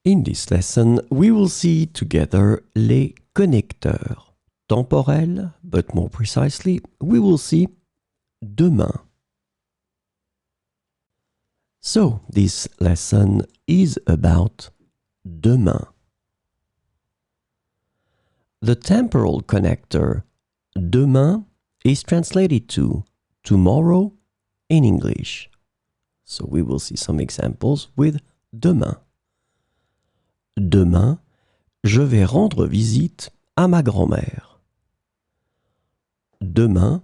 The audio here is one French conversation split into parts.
In this lesson, we will see together les connecteurs temporels, but more precisely, we will see demain. So, this lesson is about demain. The temporal connector demain is translated to tomorrow in English. So we will see some examples with demain. Demain, je vais rendre visite à ma grand-mère. Demain,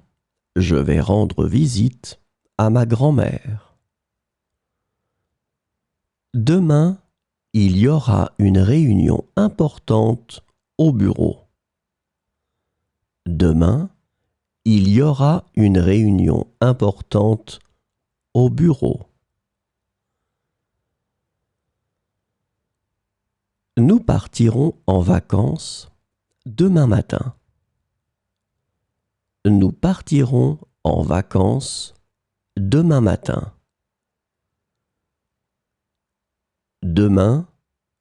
je vais rendre visite à ma grand-mère. Demain, il y aura une réunion importante au bureau. Demain, il y aura une réunion importante au bureau. Nous partirons en vacances demain matin. Nous partirons en vacances demain matin. Demain,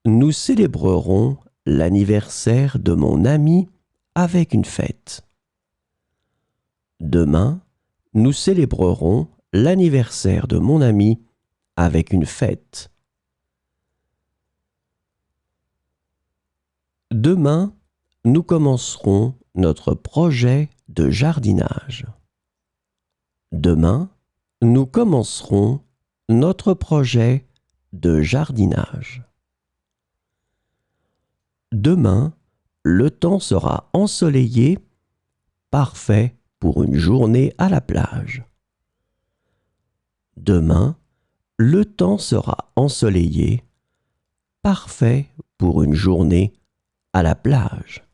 nous célébrerons l'anniversaire de mon ami avec une fête. Demain, nous célébrerons l'anniversaire de mon ami avec une fête. Demain, nous commencerons notre projet de jardinage. Demain, nous commencerons notre projet de jardinage. Demain, le temps sera ensoleillé, parfait pour une journée à la plage. Demain, le temps sera ensoleillé, parfait pour une journée à la plage.